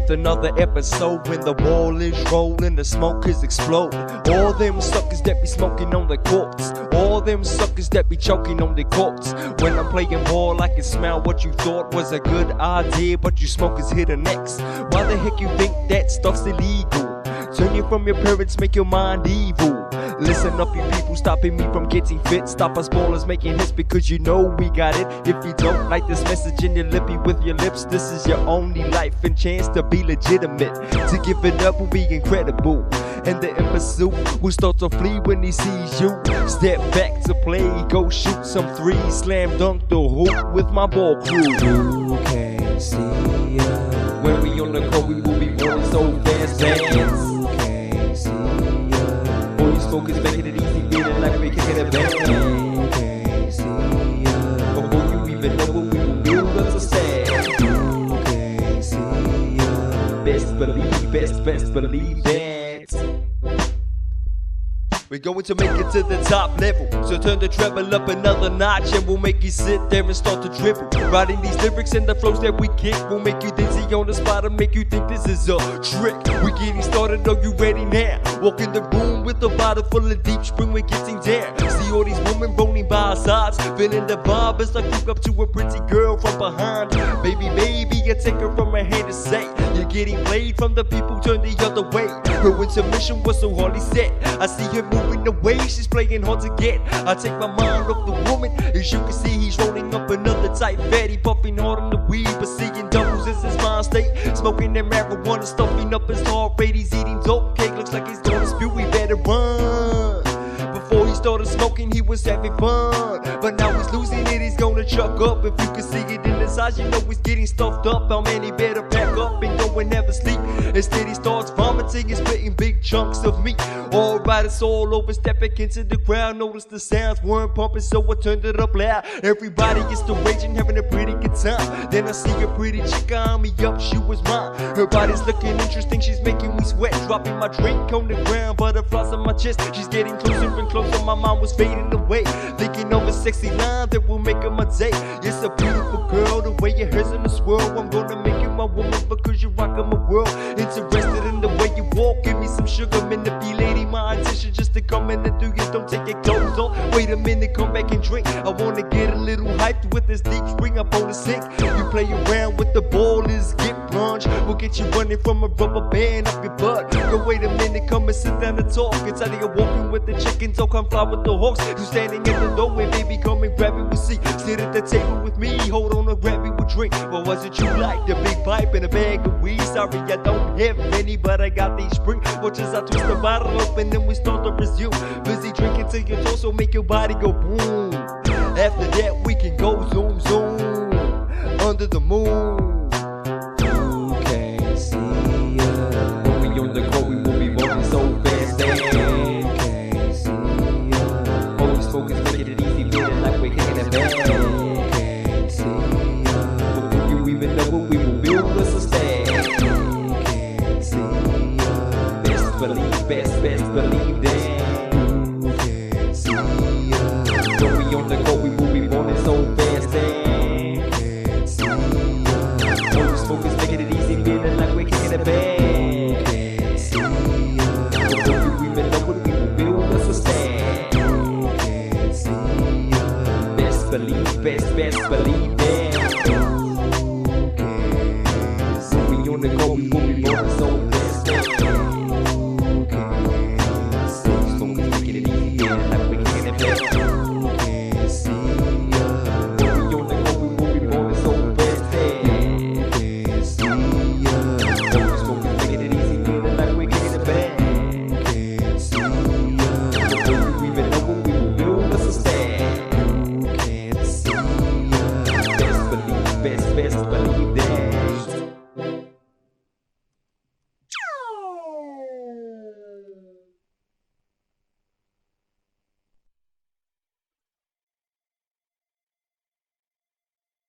with another episode. When the ball is rolling, the smokers explode. All them suckers that be smoking on the corpse, all them suckers that be choking on the corpse. When I'm playing ball, I can smell what you thought was a good idea, but you smokers hit the next. Why the heck you think that stuff's illegal? Turn you from your parents, make your mind evil. Listen up, you people stopping me from getting fit. Stop us ballers making hits because you know we got it. If you don't like this message and you're lippy with your lips, this is your only life and chance to be legitimate. To give it up will be incredible, and the imbecile will start to flee when he sees you. Step back to play, go shoot some threes, slam dunk the hoop with my ball crew. You can't see us when we on the court, we will be rolling so fast, fans. Focus, making it easy, feeling like we're kicking it back. You can't see us Before you even know what we will build us a stand. You can't see us Best believe that we're going to make it to the top level. So turn the treble up another notch, and we'll make you sit there and start to dribble. Writing these lyrics and the flows that we kick will make you dizzy on the spot and make you think this is a trick. We getting started, are you ready now? Walk in the room with a bottle full of deep spring, we're getting there. See all these women rolling by our sides, feeling the vibe as I creep up to a pretty girl from behind. Baby, I take her from her hand and say, you're getting played from the people, turn the other way. Her intermission was so hardly set. I see her moving away, she's playing hard to get. I take my mind off the woman, as you can see he's rolling up another tight fatty, puffing hard on the weed, but seeing doubles is his mind state. Smoking that marijuana, stuffing up his heart rate. He's eating dope cake, looks like he's gonna spew, we better run. Before he started smoking, he was having fun, but now he's losing it, he's gonna chuck up. If you can see it in his eyes, you know he's getting stuffed up. How many better pack up and go and never sleep? Instead he starts vomiting and spitting big chunks of meat. Alright, it's all over, step back into the crowd. Notice the sounds weren't pumping, so I turned it up loud. Everybody is still raging, having a pretty good time. Then I see a pretty chick eyeing me up, she was mine. Her body's looking interesting, she's making me sweat. Dropping my drink on the ground, butterflies on my chest. She's getting closer and closer, my mind was fading away. Thinking of a sexy line that will make her my day. It's a beautiful girl, the way your hair's in the swirl. I'm gonna make you my woman because you're rocking my world. Interested in the way you walk, give me some sugar, manipulating my attention just to come in and do you. Don't take your clothes off, wait a minute, come back and drink. I wanna get a little hyped with this deep spring up on the sink. You play around with the ball, is get plunged. We'll get you running from a rubber band up your butt. Go wait a minute, come and sit down and talk. It's out of your walking with the chicken, so come fly with the hawks. You standing in the doorway, baby, come and grab it with seat. Sit at the table with me, hold on and grab it with drink. What was it you like? The big pipe and a bag of weed. Sorry, I don't have any, but I got these spring. Watch as I twist the bottle up and then we start to resume. Busy drinking till your torso make your body go boom. After that we can go zoom zoom under the moon. You can't see us When we on the court, we will be moving so fast. You can't see us Always focus, making it easy, feeling like we're kicking it back. You can't see us Before you even know what we will build us a stand. You can't see us Best believe that. You can't see us When we on the court, we will be rolling so fast. You can't see us Always focus, making it easy, feeling like we're kicking it back.